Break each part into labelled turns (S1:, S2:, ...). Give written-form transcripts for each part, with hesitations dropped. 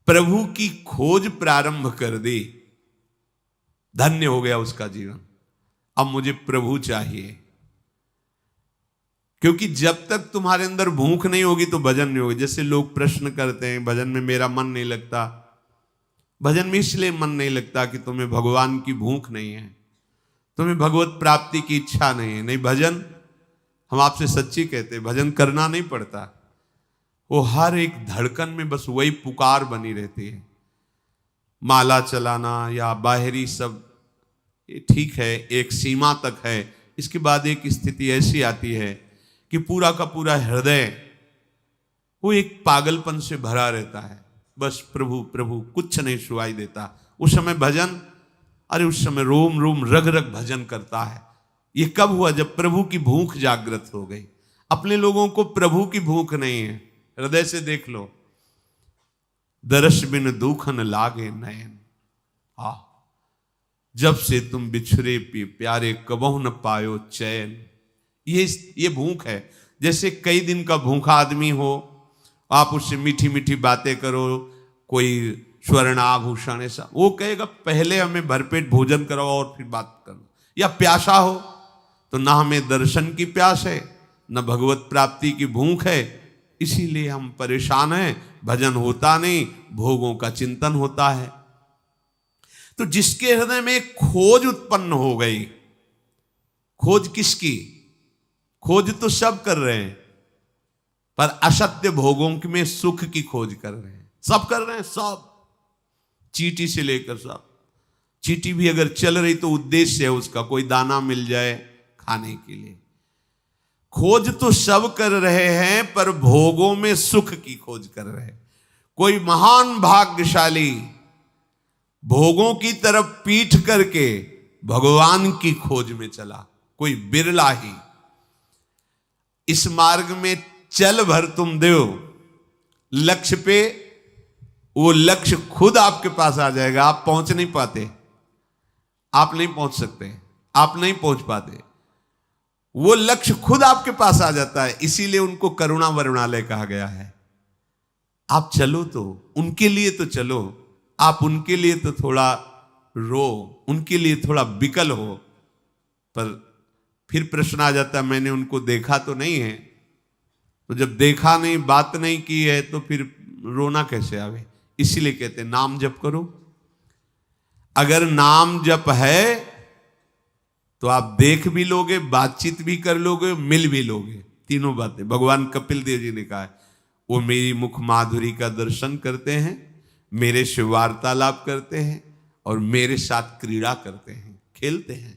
S1: प्रभु की खोज प्रारंभ कर दी, धन्य हो गया उसका जीवन। अब मुझे प्रभु चाहिए, क्योंकि जब तक तुम्हारे अंदर भूख नहीं होगी तो भजन नहीं होगी। जैसे लोग प्रश्न करते हैं, भजन में मेरा मन नहीं लगता। भजन में इसलिए मन नहीं लगता कि तुम्हें भगवान की भूख नहीं है, तुम्हें भगवत प्राप्ति की इच्छा नहीं है। नहीं, भजन हम आपसे सच्ची कहते हैं, भजन करना नहीं पड़ता। वो हर एक धड़कन में बस वही पुकार बनी रहती है। माला चलाना या बाहरी सब ये ठीक है, एक सीमा तक है। इसके बाद एक स्थिति ऐसी आती है कि पूरा का पूरा हृदय वो एक पागलपन से भरा रहता है। बस प्रभु प्रभु, कुछ नहीं सुनाई देता। उस समय भजन, अरे उस समय रोम रोम रग रग भजन करता है। ये कब हुआ? जब प्रभु की भूख जागृत हो गई। अपने लोगों को प्रभु की भूख नहीं है। हृदय से देख लो, दरस बिन दुखन लागे नयन, जब से तुम बिछुरे प्यारे कबहु न पायो चैन। ये भूख है। जैसे कई दिन का भूखा आदमी हो, आप उससे मीठी मीठी बातें करो, कोई स्वर्ण आभूषण ऐसा, वो कहेगा पहले हमें भरपेट भोजन कराओ और फिर बात करो। या प्यासा हो तो ना हमें दर्शन की प्यास है, न भगवत प्राप्ति की भूख है, इसीलिए हम परेशान हैं। भजन होता नहीं, भोगों का चिंतन होता है। तो जिसके हृदय में खोज उत्पन्न हो गई, खोज किसकी? खोज तो सब कर रहे हैं, पर असत्य भोगों में सुख की खोज कर रहे हैं। सब कर रहे हैं, सब, चींटी से लेकर सब। चींटी भी अगर चल रही तो उद्देश्य है उसका, कोई दाना मिल जाए खाने के लिए। खोज तो सब कर रहे हैं, पर भोगों में सुख की खोज कर रहे हैं। कोई महान भाग्यशाली भोगों की तरफ पीठ करके भगवान की खोज में चला, कोई बिरला ही। इस मार्ग में चल भर तुम देव, लक्ष्य पे वो लक्ष्य खुद आपके पास आ जाएगा। आप पहुंच नहीं पाते, आप नहीं पहुंच सकते, आप नहीं पहुंच पाते। वो लक्ष्य खुद आपके पास आ जाता है। इसीलिए उनको करुणा वरुणालय कहा गया है। आप चलो तो उनके लिए तो चलो, आप उनके लिए तो थोड़ा रो, उनके लिए थोड़ा बिकल हो। पर फिर प्रश्न आ जाता है, मैंने उनको देखा तो नहीं है। तो जब देखा नहीं, बात नहीं की है, तो फिर रोना कैसे आवे? इसीलिए कहते हैं नाम जप करो। अगर नाम जप है तो आप देख भी लोगे, बातचीत भी कर लोगे, मिल भी लोगे। तीनों बातें भगवान कपिल देव जी ने कहा है। वो मेरी मुख माधुरी का दर्शन करते हैं, मेरे से वार्तालाप करते हैं और मेरे साथ क्रीड़ा करते हैं, खेलते हैं।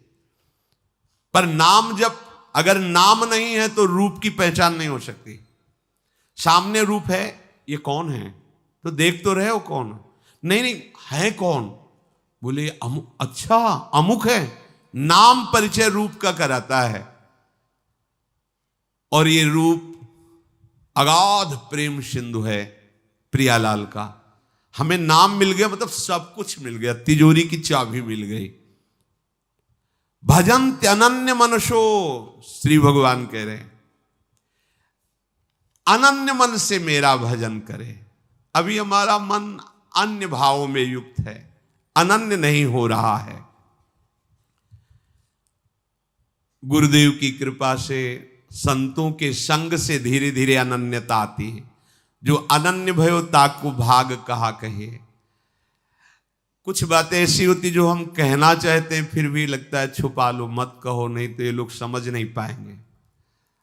S1: पर नाम जब, अगर नाम नहीं है तो रूप की पहचान नहीं हो सकती। सामने रूप है, ये कौन है? तो देख तो रहे हो कौन? नहीं नहीं, है कौन? बोले अच्छा अमुक है। नाम परिचय रूप का कराता है। और ये रूप अगाध प्रेम सिंधु है प्रियालाल का। हमें नाम मिल गया मतलब सब कुछ मिल गया, तिजोरी की चाबी मिल गई। भजन अनन्य मनसो, श्री भगवान कह रहे हैं अनन्य मन से मेरा भजन करे। अभी हमारा मन अन्य भावों में युक्त है, अनन्य नहीं हो रहा है। गुरुदेव की कृपा से, संतों के संग से धीरे धीरे अनन्यता आती है। जो अनन्य भयो ताको भाग कहा कहे। कुछ बातें ऐसी होती जो हम कहना चाहते हैं, फिर भी लगता है छुपा लो, मत कहो, नहीं तो ये लोग समझ नहीं पाएंगे।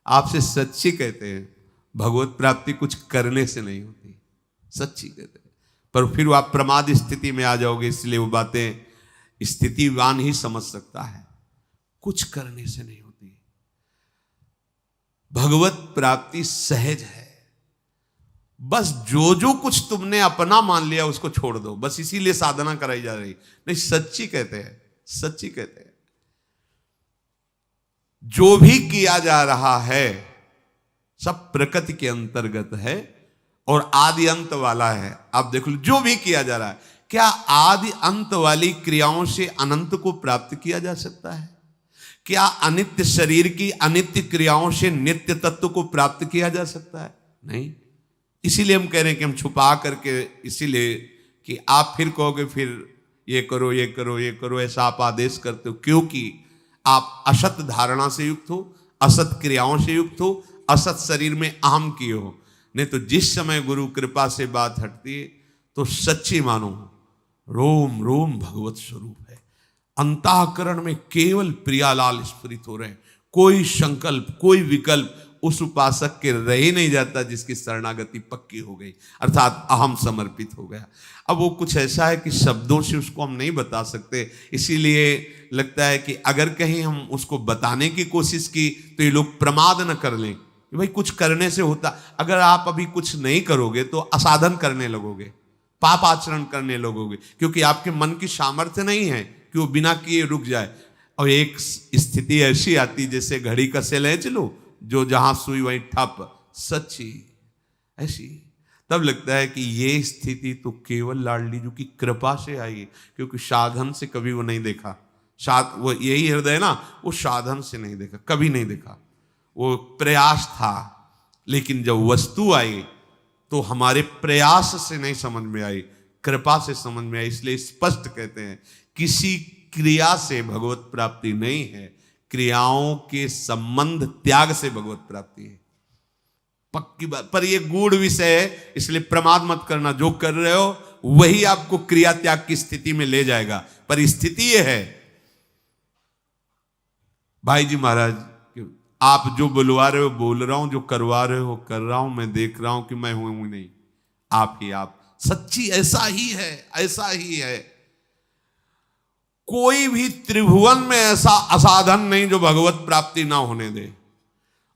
S1: आपसे सच्ची कहते हैं, भगवत प्राप्ति कुछ करने से नहीं होती, सच्ची कहते हैं। पर फिर आप प्रमाद स्थिति में आ जाओगे, इसलिए वो बातें स्थितिवान ही समझ सकता है, कुछ करने से नहीं होती। भगवत प्राप्ति सहज है। बस जो जो कुछ तुमने अपना मान लिया उसको छोड़ दो, बस इसीलिए साधना कराई जा रही। नहीं, सच्ची कहते हैं, सच्ची कहते हैं। जो भी किया जा रहा है सब प्रकृति के अंतर्गत है और आदि अंत वाला है। आप देख लो, जो भी किया जा रहा है, क्या आदि अंत वाली क्रियाओं से अनंत को प्राप्त किया जा सकता है? क्या अनित्य शरीर की अनित्य क्रियाओं से नित्य तत्व को प्राप्त किया जा सकता है? नहीं। इसीलिए हम कह रहे हैं कि हम छुपा करके इसीलिए कि आप फिर कहोगे फिर ये करो ये करो ये करो, ऐसा आप आदेश करते हो क्योंकि आप असत धारणा से युक्त हो, असत क्रियाओं से युक्त हो, असत शरीर में अहम किए हो। नहीं तो जिस समय गुरु कृपा से बात हटती है तो सच्ची मानो रोम रोम भगवत स्वरूप है। अंतःकरण में केवल प्रियालाल स्फुरित हो रहे हैं। कोई संकल्प कोई विकल्प उस उपासक के रह ही नहीं जाता जिसकी शरणागति पक्की हो गई, अर्थात अहम समर्पित हो गया। अब वो कुछ ऐसा है कि शब्दों से उसको हम नहीं बता सकते, इसीलिए लगता है कि अगर कहीं हम उसको बताने की कोशिश की तो ये लोग प्रमाद न कर लें कि भाई कुछ करने से होता। अगर आप अभी कुछ नहीं करोगे तो असाधन करने लगोगे, पाप आचरण करने लगोगे, क्योंकि आपके मन की सामर्थ्य नहीं है कि वो बिना किए रुक जाए। और एक स्थिति ऐसी आती जैसे घड़ी का से ले चलो, जो जहां सुई वहीं ठप, सच्ची ऐसी। तब लगता है कि ये स्थिति तो केवल लाडली जी की कृपा से आई है, क्योंकि साधन से कभी वो नहीं देखा। वो यही हृदय ना, वो साधन से नहीं देखा, कभी नहीं देखा। वो प्रयास था, लेकिन जब वस्तु आई तो हमारे प्रयास से नहीं समझ में आई, कृपा से समझ में आई। इसलिए स्पष्ट कहते हैं किसी क्रिया से भगवत प्राप्ति नहीं है, क्रियाओं के संबंध त्याग से भगवत प्राप्ति है। पक्की बात, पर यह गूढ़ विषय है, इसलिए प्रमाद मत करना। जो कर रहे हो वही आपको क्रिया त्याग की स्थिति में ले जाएगा। पर स्थिति यह है भाई जी महाराज, आप जो बुलवा रहे हो बोल रहा हूं, जो करवा रहे हो कर रहा हूं, मैं देख रहा हूं कि मैं हूं नहीं, आप ही आप सच्ची। ऐसा ही है, ऐसा ही है। कोई भी त्रिभुवन में ऐसा असाधन नहीं जो भगवत प्राप्ति ना होने दे,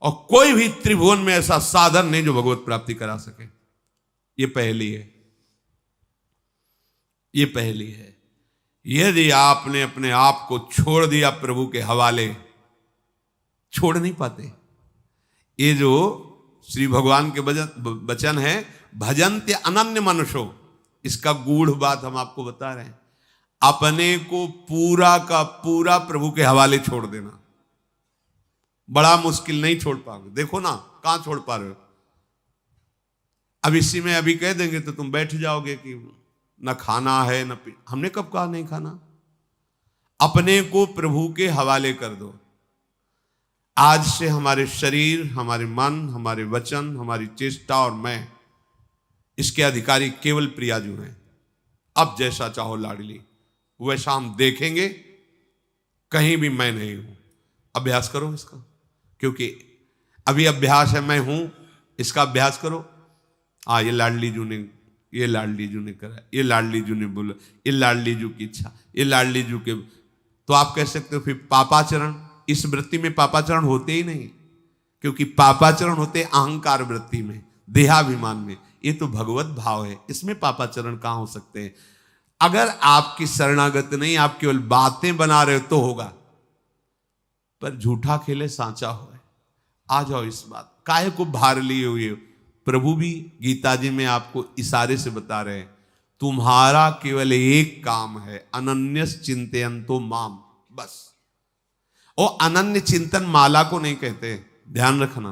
S1: और कोई भी त्रिभुवन में ऐसा साधन नहीं जो भगवत प्राप्ति करा सके। ये पहली है, ये पहली है। यदि आपने अपने आप को छोड़ दिया प्रभु के हवाले, छोड़ नहीं पाते। ये जो श्री भगवान के वचन है, भजन्त्य अनन्य मनुष्यो, इसका गूढ़ बात हम आपको बता रहे हैं। अपने को पूरा का पूरा प्रभु के हवाले छोड़ देना बड़ा मुश्किल, नहीं छोड़ पाओगे। देखो ना कहां छोड़ पा रहे हो। अब इसी में अभी कह देंगे तो तुम बैठ जाओगे कि न खाना है न पी। हमने कब कहा नहीं खाना? अपने को प्रभु के हवाले कर दो। आज से हमारे शरीर, हमारे मन, हमारे वचन, हमारी चेष्टा और मैं, इसके अधिकारी केवल प्रियाजू हैं। अब जैसा चाहो लाडली, वैसा हम देखेंगे, कहीं भी मैं नहीं हूं। अभ्यास करो इसका, क्योंकि अभी अभ्यास है मैं हूं, इसका अभ्यास करो। ये लाडली जू ने, ये लाडली जू ने करा, ये लाडली जू ने बोला, ये लाडली जू की इच्छा, ये लाडली जू के। तो आप कह सकते हो फिर पापाचरण। इस वृत्ति में पापाचरण होते ही नहीं, क्योंकि पापाचरण होते अहंकार वृत्ति में, देहाभिमान में। ये तो भगवत भाव है, इसमें पापाचरण कहां हो सकते हैं? अगर आपकी शरणागत नहीं, आप केवल बातें बना रहे हो तो होगा, पर झूठा खेले सांचा हो। आ जाओ इस बात, काहे को भार लिए हुए। प्रभु भी गीता जी में आपको इशारे से बता रहे हैं, तुम्हारा केवल एक काम है, अनन्यस चिंतयन्तो माम, बस। और अनन्य चिंतन माला को नहीं कहते, ध्यान रखना।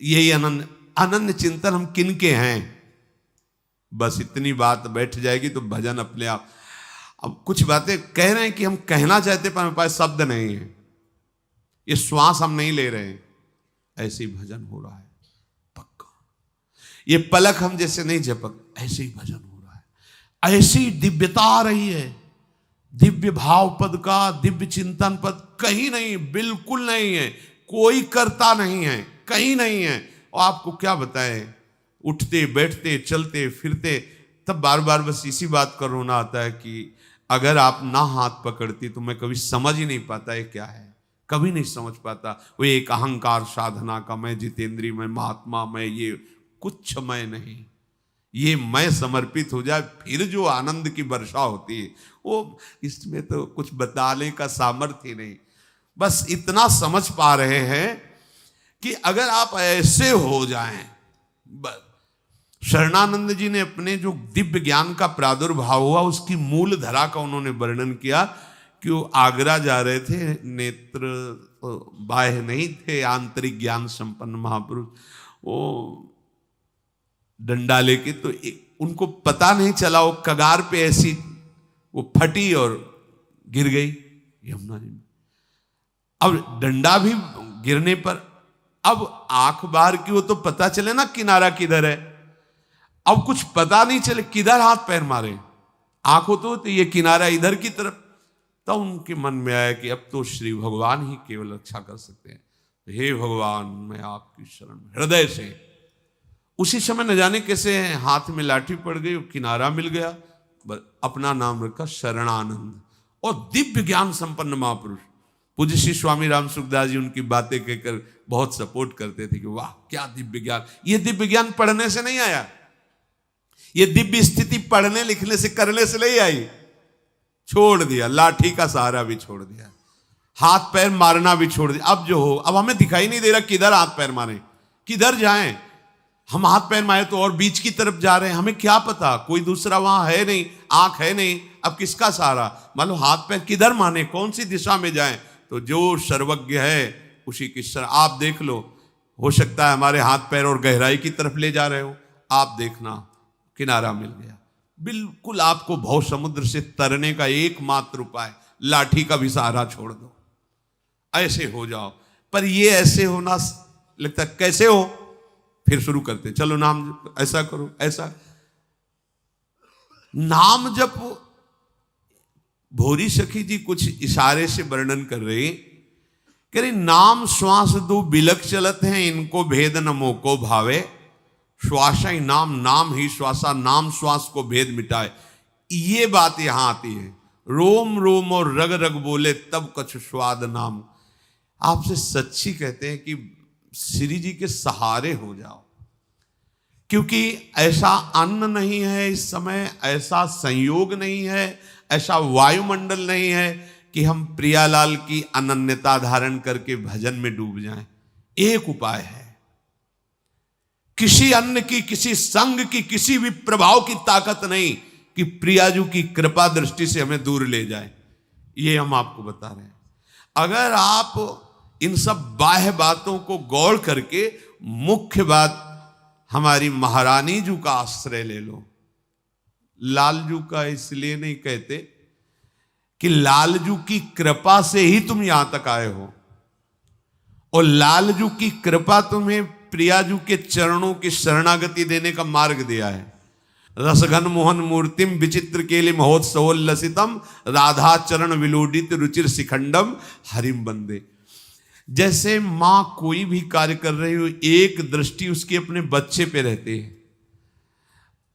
S1: यही अनन्य चिंतन हम किन के हैं, बस इतनी बात बैठ जाएगी तो भजन अपने आप। अब कुछ बातें कह रहे हैं कि हम कहना चाहते पर हमारे पास शब्द नहीं है, ये श्वास हम नहीं ले रहे हैं, ऐसे ही भजन हो रहा है पक्का। ये पलक हम जैसे नहीं झपक, ऐसे ही भजन हो रहा है। ऐसी दिव्यता आ रही है, दिव्य भाव पद का, दिव्य चिंतन पद कहीं नहीं, बिल्कुल नहीं है। कोई करता नहीं है, कहीं नहीं है। और आपको क्या बताएं, उठते बैठते चलते फिरते, तब बार बार बस इसी बात का रोना आता है कि अगर आप ना हाथ पकड़ती तो मैं कभी समझ ही नहीं पाता ये क्या है, कभी नहीं समझ पाता। वो एक अहंकार साधना का मैं, जितेंद्री मैं, महात्मा मैं, ये कुछ मैं नहीं। ये मैं समर्पित हो जाए, फिर जो आनंद की वर्षा होती है, वो इसमें तो कुछ बताने का सामर्थ्य ही नहीं। बस इतना समझ पा रहे हैं कि अगर आप ऐसे हो जाएं। शरणानंद जी ने अपने जो दिव्य ज्ञान का प्रादुर्भाव हुआ, उसकी मूल धरा का उन्होंने वर्णन किया कि वो आगरा जा रहे थे, नेत्र बाह्य नहीं थे, आंतरिक ज्ञान संपन्न महापुरुष। वो डंडा लेके, तो उनको पता नहीं चला, वो कगार पे ऐसी वो फटी और गिर गई यमुना जी में। अब डंडा भी गिरने पर अब आंख बाहर की हो तो पता चले ना किनारा किधर है। अब कुछ पता नहीं चले किधर हाथ पैर मारे, आंख हो तो ये किनारा इधर की तरफ। तो उनके मन में आया कि अब तो श्री भगवान ही केवल रक्षा कर सकते हैं। हे भगवान, मैं आपकी शरण में हृदय से। उसी समय न जाने कैसे हाथ में लाठी पड़ गई, किनारा मिल गया, अपना नाम रखा शरणानंद। और दिव्य ज्ञान संपन्न महापुरुष पूज्य श्री स्वामी राम सुखदास जी उनकी बातें कहकर बहुत सपोर्ट करते थे कि वाह क्या दिव्य ज्ञान। ये दिव्य ज्ञान पढ़ने से नहीं आया, ये दिव्य स्थिति पढ़ने लिखने से करने से नहीं आई। छोड़ दिया, लाठी का सहारा भी छोड़ दिया, हाथ पैर मारना भी छोड़ दिया। अब जो हो, अब हमें दिखाई नहीं दे रहा किधर हाथ पैर मारे, किधर जाएं। हम हाथ पैर मारे तो और बीच की तरफ जा रहे हैं, हमें क्या पता, कोई दूसरा वहां है नहीं, आंख है नहीं, अब किसका सहारा। मान लो हाथ पैर किधर माने, कौन सी दिशा में जाएं। तो जो सर्वज्ञ है उसी की शरण। आप देख लो, हो सकता है हमारे हाथ पैर और गहराई की तरफ ले जा रहे हो, आप देखना किनारा मिल गया। बिल्कुल आपको भव समुद्र से तरने का एकमात्र उपाय, लाठी का भी सहारा छोड़ दो, ऐसे हो जाओ। पर ये ऐसे होना लगता कैसे हो, फिर शुरू करते चलो नाम ऐसा करो, ऐसा नाम जप। भोरी सखी जी कुछ इशारे से वर्णन कर रही, कह रही नाम श्वास दो बिलक चलत हैं, इनको भेद न मोको भावे। श्वासा ही नाम, नाम ही श्वासा, नाम श्वास को भेद मिटाए। ये बात यहां आती है, रोम रोम और रग रग बोले तब कछु स्वाद नाम। आपसे सच्ची कहते हैं कि श्री जी के सहारे हो जाओ, क्योंकि ऐसा अन्न नहीं है इस समय, ऐसा संयोग नहीं है, ऐसा वायुमंडल नहीं है कि हम प्रियालाल की अनन्यता धारण करके भजन में डूब जाएं। एक उपाय है, किसी अन्न की, किसी संग की, किसी भी प्रभाव की ताकत नहीं कि प्रियाजू की कृपा दृष्टि से हमें दूर ले जाए। ये हम आपको बता रहे हैं। अगर आप इन सब बाह्य बातों को गौर करके मुख्य बात हमारी महारानी जू का आश्रय ले लो। लालजू का इसलिए नहीं कहते कि लालजू की कृपा से ही तुम यहां तक आए हो, और लालजू की कृपा तुम्हें प्रियाजू के चरणों की शरणागति देने का मार्ग दिया है। रसघन मोहन मूर्तिम विचित्र केलि महोत्सवोल्लसितम, राधा चरण विलोडित रुचिर शिखंडम हरिम बंदे। जैसे मां कोई भी कार्य कर रही हो, एक दृष्टि उसकी अपने बच्चे पे रहती है,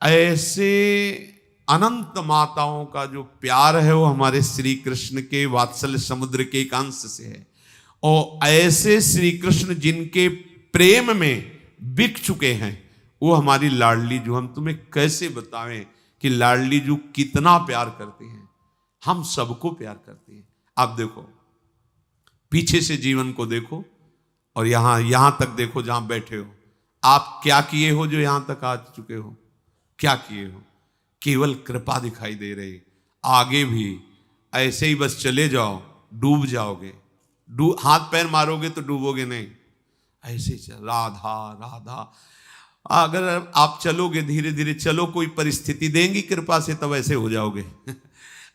S1: ऐसे अनंत माताओं का जो प्यार है वो हमारे श्री कृष्ण के वात्सल्य समुद्र के एक अंश से है। और ऐसे श्री कृष्ण जिनके प्रेम में बिक चुके हैं वो हमारी लाडली जू। हम तुम्हें कैसे बताएं कि लाडली जू कितना प्यार करती हैं, हम सबको प्यार करती हैं। आप देखो, पीछे से जीवन को देखो और यहां तक देखो जहां बैठे हो। आप क्या किए हो जो यहां तक आ चुके हो, क्या किए हो? केवल कृपा दिखाई दे रही। आगे भी ऐसे ही बस चले जाओ, डूब जाओगे। हाथ पैर मारोगे तो डूबोगे नहीं, ऐसे ही चल, राधा राधा। अगर आप चलोगे, धीरे धीरे चलो, कोई परिस्थिति देंगी कृपा से, तब ऐसे हो जाओगे।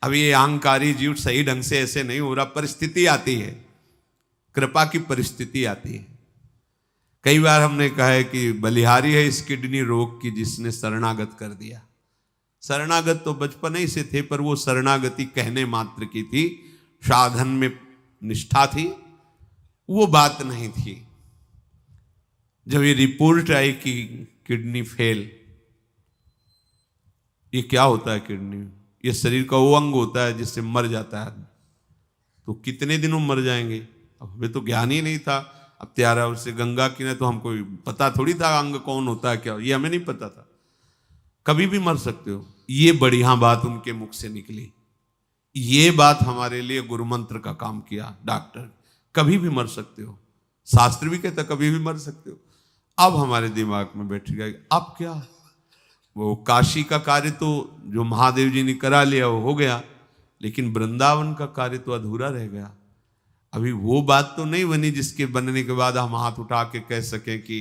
S1: अब ये अहंकारी जीव सही ढंग से ऐसे नहीं हो रहा, परिस्थिति आती है, कृपा की परिस्थिति आती है। कई बार हमने कहा है कि बलिहारी है इस किडनी रोग की जिसने शरणागत कर दिया। शरणागत तो बचपन ही से थे, पर वो शरणागति कहने मात्र की थी, साधन में निष्ठा थी, वो बात नहीं थी। जब ये रिपोर्ट आई कि किडनी फेल, ये क्या होता है किडनी? ये शरीर का वो अंग होता है जिससे मर जाता है। तो कितने दिनों मर जाएंगे? अब हमें तो ज्ञान ही नहीं था। अब त्यारा उससे गंगा किनारे, तो हमको पता थोड़ी था अंग कौन होता है, क्या, ये हमें नहीं पता था। कभी भी मर सकते हो, ये बढ़िया बात उनके मुख से निकली। ये बात हमारे लिए गुरु मंत्र का काम किया। डॉक्टर, कभी भी मर सकते हो, शास्त्र भी कहता कभी भी मर सकते हो। अब हमारे दिमाग में बैठ गया, अब क्या? वो काशी का कार्य तो जो महादेव जी ने करा लिया वो हो गया, लेकिन वृंदावन का कार्य तो अधूरा रह गया। अभी वो बात तो नहीं बनी जिसके बनने के बाद हम हाथ उठा के कह सकें कि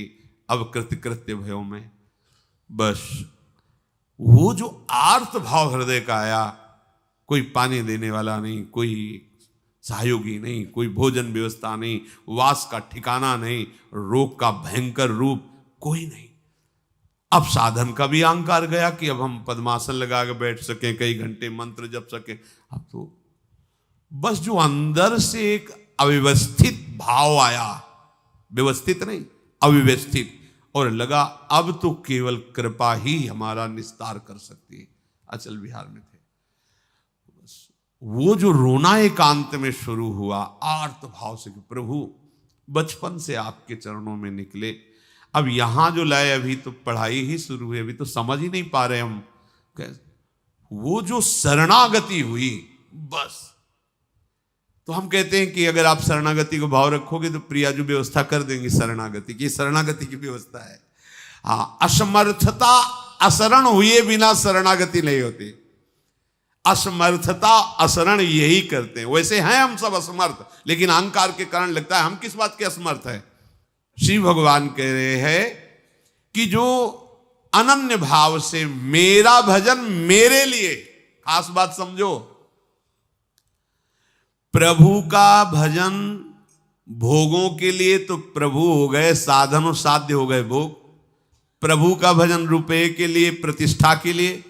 S1: अब कृत्य भयो में। बस वो जो आर्त भाव हृदय का आया, कोई पानी देने वाला नहीं, कोई सहयोगी नहीं, कोई भोजन व्यवस्था नहीं, वास का ठिकाना नहीं, रोग का भयंकर रूप कोई नहीं। अब साधन का भी अहंकार गया कि अब हम पद्मासन लगा के बैठ सकें, कई घंटे मंत्र जप सकें। अब तो बस जो अंदर से एक अव्यवस्थित भाव आया, व्यवस्थित नहीं अव्यवस्थित, और लगा अब तो केवल कृपा ही हमारा निस्तार कर सकती है। अचल विहार में थे, बस वो जो रोना एकांत में शुरू हुआ आर्त भाव से कि प्रभु बचपन से आपके चरणों में निकले, अब यहां जो लाए, अभी तो पढ़ाई ही शुरू हुई, अभी तो समझ ही नहीं पा रहे हम। वो जो शरणागति हुई, बस तो हम कहते हैं कि अगर आप शरणागति को भाव रखोगे तो प्रिया जो व्यवस्था कर देंगी शरणागति की, शरणागति की व्यवस्था है। हाँ, असमर्थता, असरण हुए बिना शरणागति नहीं होती। असमर्थता असरण यही करते हैं। वैसे हैं हम सब असमर्थ, लेकिन अहंकार के कारण लगता है हम किस बात के असमर्थ है। श्री भगवान कह रहे हैं कि जो अनन्य भाव से मेरा भजन मेरे लिए, खास बात समझो, प्रभु का भजन भोगों के लिए तो प्रभु हो गए, साधन और साध्य हो गए भोग। प्रभु का भजन रुपए के लिए, प्रतिष्ठा के लिए,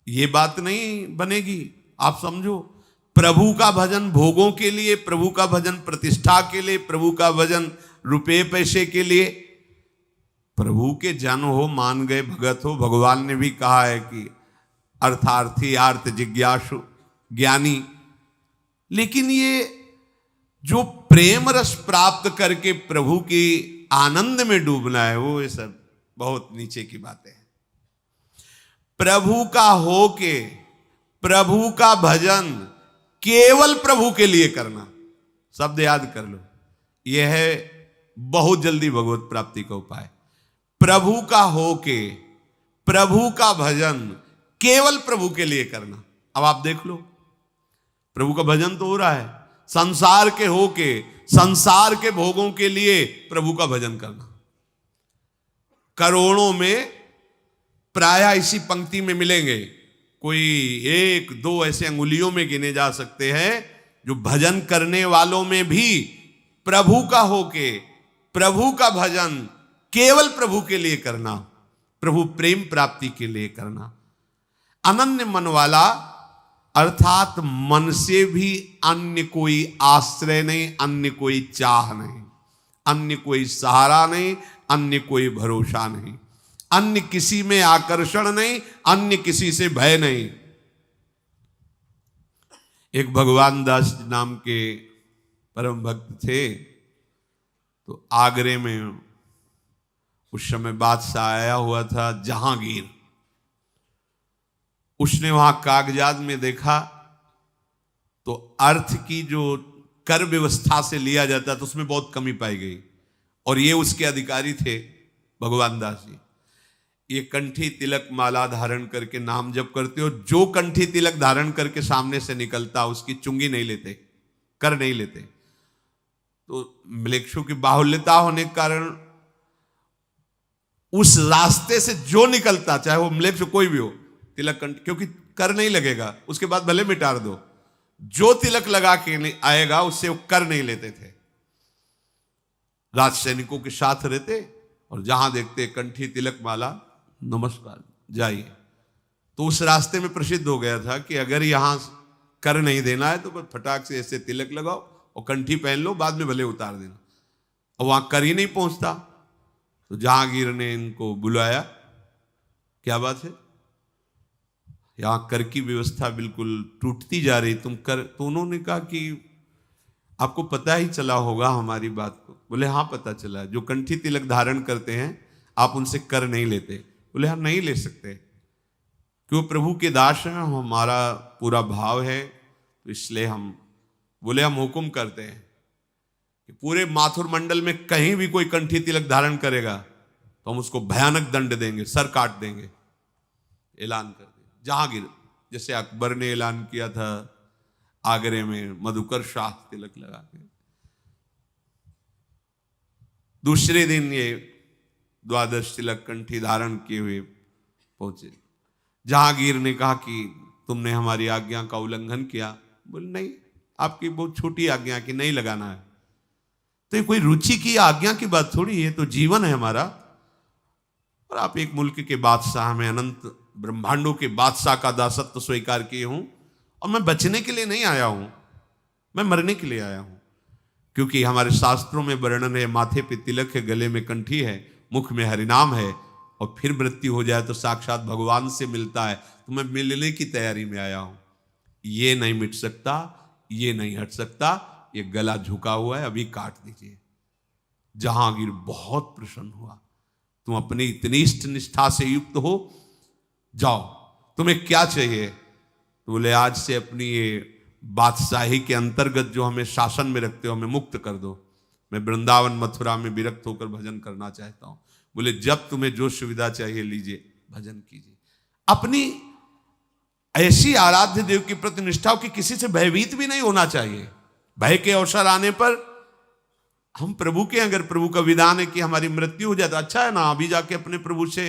S1: ये बात नहीं बनेगी। आप समझो, प्रभु का भजन भोगों के लिए, प्रभु का भजन प्रतिष्ठा के लिए, प्रभु का भजन रुपए पैसे के लिए। प्रभु के जन हो, मान गए, भगत हो। भगवान ने भी कहा है कि अर्थार्थी आर्त जिज्ञासु ज्ञानी। लेकिन ये जो प्रेम रस प्राप्त करके प्रभु के आनंद में डूबना है, वो ये सब बहुत नीचे की बातें हैं। प्रभु का हो के प्रभु का भजन केवल प्रभु के लिए करना, शब्द याद कर लो, यह है बहुत जल्दी भगवत प्राप्ति का उपाय। प्रभु का हो के प्रभु का भजन केवल प्रभु के लिए करना। अब आप देख लो, प्रभु का भजन तो हो रहा है, संसार के हो के संसार के भोगों के लिए प्रभु का भजन करना। करोड़ों में प्रायः इसी पंक्ति में मिलेंगे, कोई एक दो ऐसे अंगुलियों में गिने जा सकते हैं जो भजन करने वालों में भी प्रभु का होके प्रभु का भजन केवल प्रभु के लिए करना, प्रभु प्रेम प्राप्ति के लिए करना। अनन्य मन वाला अर्थात मन से भी अन्य कोई आश्रय नहीं, अन्य कोई चाह नहीं, अन्य कोई सहारा नहीं, अन्य कोई भरोसा नहीं, अन्य किसी में आकर्षण नहीं, अन्य किसी से भय नहीं। एक भगवान दास नाम के परम भक्त थे, तो आगरे में उस समय बादशाह आया हुआ था जहांगीर। उसने वहां कागजात में देखा तो अर्थ की जो कर व्यवस्था से लिया जाता तो उसमें बहुत कमी पाई गई, और ये उसके अधिकारी थे भगवान दास जी। ये कंठी तिलक माला धारण करके नाम जप करते हो, जो कंठी तिलक धारण करके सामने से निकलता उसकी चुंगी नहीं लेते, कर नहीं लेते। तो म्लेच्छों की बाहुल्यता होने के कारण उस रास्ते से जो निकलता, चाहे वो म्लेच्छ कोई भी हो, तिलक कंठ, क्योंकि कर नहीं लगेगा, उसके बाद भले मिटार दो, जो तिलक लगा के आएगा उससे वो कर नहीं लेते थे। राज सैनिकों के साथ रहते और जहां देखते कंठी तिलक माला, नमस्कार जाइए। तो उस रास्ते में प्रसिद्ध हो गया था कि अगर यहां कर नहीं देना है तो बस फटाक से ऐसे तिलक लगाओ और कंठी पहन लो, बाद में भले उतार देना। और वहां कर ही नहीं पहुंचता, तो जहांगीर ने इनको बुलाया, क्या बात है, यहां कर की व्यवस्था बिल्कुल टूटती जा रही, तुम कर। तो उन्होंने कहा कि आपको पता ही चला होगा हमारी बात को। बोले हाँ पता चला, जो कंठी तिलक धारण करते हैं आप उनसे कर नहीं लेते। बोले हाँ नहीं ले सकते, क्यों, प्रभु के दास हैं, हमारा पूरा भाव है, तो इसलिए हम, बोले हम हुक्म करते हैं कि पूरे माथुर मंडल में कहीं भी कोई कंठी तिलक धारण करेगा तो हम उसको भयानक दंड देंगे, सर काट देंगे। ऐलान कर दिया जहांगीर, जैसे अकबर ने ऐलान किया था आगरे में मधुकर शाह तिलक लगा के। दूसरे दिन ये द्वादश तिलक कंठी धारण किए हुए पहुंचे। जहांगीर ने कहा कि तुमने हमारी आज्ञा का उल्लंघन किया। बोले नहीं, आपकी बहुत छोटी आज्ञा की नहीं लगाना है। तो ये कोई रुचि की आज्ञा की बात थोड़ी है, तो जीवन है हमारा। और आप एक मुल्क के बादशाह में अनंत ब्रह्मांडों के बादशाह का दासत्व स्वीकार किए हूं, और मैं बचने के लिए नहीं आया हूं, मैं मरने के लिए आया हूं। क्योंकि हमारे शास्त्रों में वर्णन है, माथे पे तिलक है, गले में कंठी है, मुख में हरिनाम है, और फिर मृत्यु हो जाए तो साक्षात भगवान से मिलता है। तो मैं मिलने की तैयारी में आया हूं। ये नहीं मिट सकता, ये नहीं हट सकता, ये गला झुका हुआ है, अभी काट दीजिए। जहांगीर बहुत प्रसन्न हुआ। तुम अपनी इतनी इष्ट निष्ठा से युक्त हो, जाओ, तुम्हें क्या चाहिए? तो बोले आज से अपनी ये बादशाही के अंतर्गत जो हमें शासन में रखते हो, हमें मुक्त कर दो। मैं वृंदावन मथुरा में विरक्त होकर भजन करना चाहता हूं। बोले जब तुम्हें जो सुविधा चाहिए लीजिए, भजन कीजिए। अपनी ऐसी आराध्य देव की प्रति निष्ठा हो कि किसी से भयभीत भी नहीं होना चाहिए। भय के अवसर आने पर हम प्रभु के, अगर प्रभु का विधान है कि हमारी मृत्यु हो जाए तो अच्छा है ना, अभी जाके अपने प्रभु से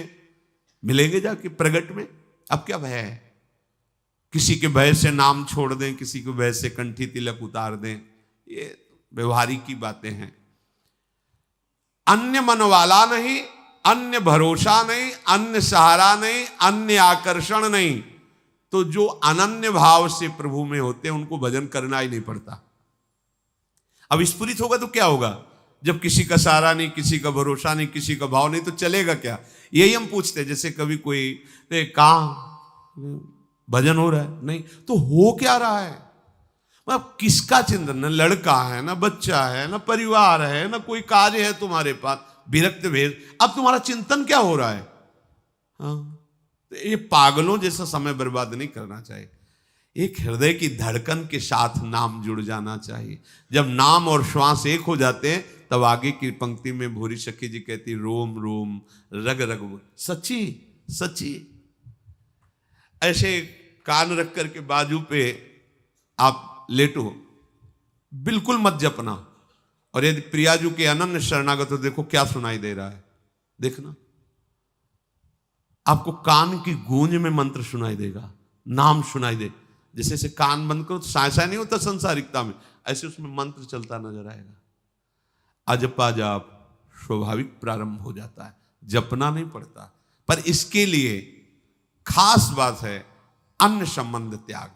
S1: मिलेंगे जाके प्रगट में। अब क्या भय है? किसी के भय से नाम छोड़ दें, किसी के भय से कंठी तिलक उतार दें, ये व्यवहारिक की बातें हैं। अन्य मन वाला नहीं, अन्य भरोसा नहीं, अन्य सहारा नहीं, अन्य आकर्षण नहीं। तो जो अनन्य भाव से प्रभु में होते हैं उनको भजन करना ही नहीं पड़ता। अब स्फुरित होगा तो क्या होगा? जब किसी का सहारा नहीं, किसी का भरोसा नहीं, किसी का भाव नहीं, तो चलेगा क्या? यही हम पूछते हैं। जैसे कभी कोई कहाँ भजन हो रहा है, नहीं तो हो क्या रहा है? मतलब किसका चिंतन? न लड़का है, ना बच्चा है, ना परिवार है, ना कोई कार्य है तुम्हारे पास, विरक्त भेद। अब तुम्हारा चिंतन क्या हो रहा है? हाँ, तो ये पागलों जैसा समय बर्बाद नहीं करना चाहिए। एक हृदय की धड़कन के साथ नाम जुड़ जाना चाहिए। जब नाम और श्वास एक हो जाते हैं, तब आगे की पंक्ति में भूरी सखी जी कहती, रोम रोम रग रग। सच्ची सच्ची। ऐसे कान रख करके बाजू पे आप लेटो, बिल्कुल मत जपना। और यदि प्रियाजू के अनन्य शरणागत हो, देखो क्या सुनाई दे रहा है। देखना, आपको कान की गूंज में मंत्र सुनाई देगा, नाम सुनाई दे। जैसे से कान बंद करो तो साय नहीं होता संसारिकता में, ऐसे उसमें मंत्र चलता नजर आएगा। अजपा जाप स्वाभाविक प्रारंभ हो जाता है, जपना नहीं पड़ता। पर इसके लिए खास बात है अन्य संबंध त्याग।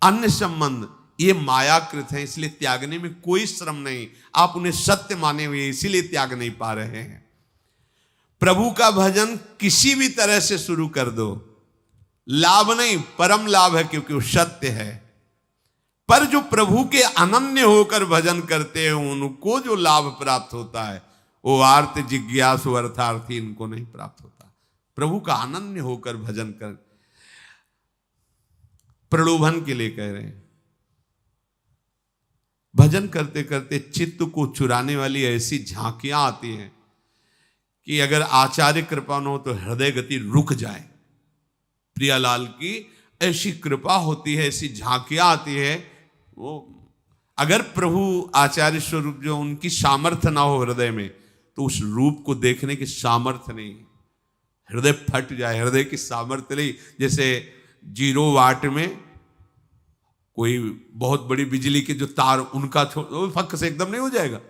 S1: अन्य संबंध ये मायाकृत है, इसलिए त्यागने में कोई श्रम नहीं। आप उन्हें सत्य माने हुए इसीलिए त्याग नहीं पा रहे हैं। प्रभु का भजन किसी भी तरह से शुरू कर दो, लाभ नहीं, परम लाभ है, क्योंकि वो सत्य है। पर जो प्रभु के अनन्य होकर भजन करते हैं उनको जो लाभ प्राप्त होता है, वो आर्त जिज्ञासु अर्थार्थी इनको नहीं प्राप्त होता। प्रभु का अनन्य होकर भजन कर, प्रलोभन के लिए कह रहे हैं। भजन करते करते चित्त को चुराने वाली ऐसी झांकियां आती हैं कि अगर आचार्य कृपा न हो तो हृदय गति रुक जाए। प्रियालाल की ऐसी कृपा होती है, ऐसी झांकियां आती है। वो अगर प्रभु आचार्य स्वरूप जो उनकी सामर्थ्य ना हो हृदय में, तो उस रूप को देखने की सामर्थ्य नहीं, हृदय फट जाए। हृदय की सामर्थ्य नहीं। जैसे 0 वाट में कोई बहुत बड़ी बिजली के जो तार उनका फक से एकदम नहीं हो जाएगा।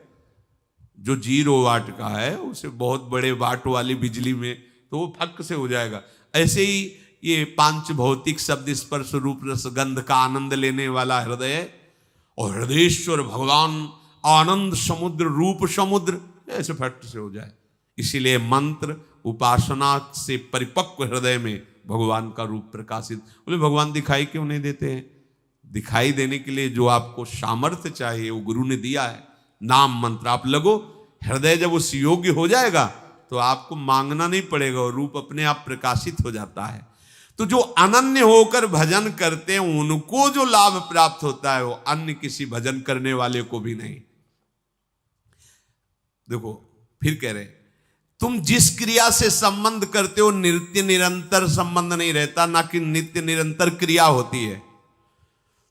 S1: जो 0 वाट का है उसे बहुत बड़े वाट वाली बिजली में तो वो फक से हो जाएगा। ऐसे ही ये 5 भौतिक शब्द स्पर्श रूप रस गंध का आनंद लेने वाला हृदय और हृदयेश्वर भगवान आनंद समुद्र रूप समुद्र ऐसे फट से हो जाए। इसीलिए मंत्र उपासना से परिपक्व हृदय में भगवान का रूप प्रकाशित। बोले भगवान दिखाई क्यों नहीं देते हैं? दिखाई देने के लिए जो आपको सामर्थ्य चाहिए वो गुरु ने दिया है। नाम मंत्र आप लगो, हृदय जब उस योग्य हो जाएगा तो आपको मांगना नहीं पड़ेगा और रूप अपने आप प्रकाशित हो जाता है। तो जो अनन्य होकर भजन करते हैं उनको जो लाभ प्राप्त होता है वो अन्य किसी भजन करने वाले को भी नहीं। देखो फिर कह रहे तुम जिस क्रिया से संबंध करते हो नित्य निरंतर संबंध नहीं रहता, ना कि नित्य निरंतर क्रिया होती है।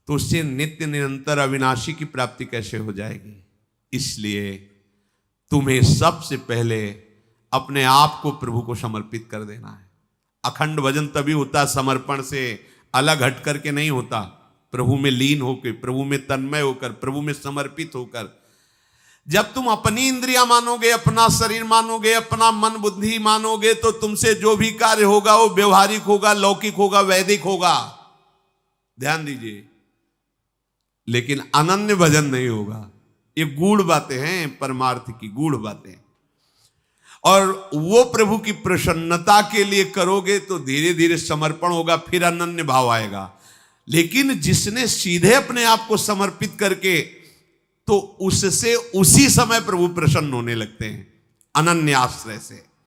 S1: तो उससे नित्य निरंतर अविनाशी की प्राप्ति कैसे हो जाएगी? इसलिए तुम्हें सबसे पहले अपने आप को प्रभु को समर्पित कर देना है। अखंड भजन तभी होता समर्पण से अलग हट करके नहीं होता, प्रभु में लीन होकर, प्रभु में तन्मय होकर, प्रभु में समर्पित होकर। जब तुम अपनी इंद्रियां मानोगे, अपना शरीर मानोगे, अपना मन बुद्धि मानोगे, तो तुमसे जो भी कार्य होगा वो व्यवहारिक होगा, लौकिक होगा, वैदिक होगा। ध्यान दीजिए, लेकिन अनन्य भजन नहीं होगा। ये गूढ़ बातें हैं, परमार्थ की गूढ़ बातें। और वो प्रभु की प्रसन्नता के लिए करोगे तो धीरे धीरे समर्पण होगा, फिर अनन्य भाव आएगा। लेकिन जिसने सीधे अपने आप को समर्पित करके, तो उससे उसी समय प्रभु प्रसन्न होने लगते हैं, अनन्य आश्रय से।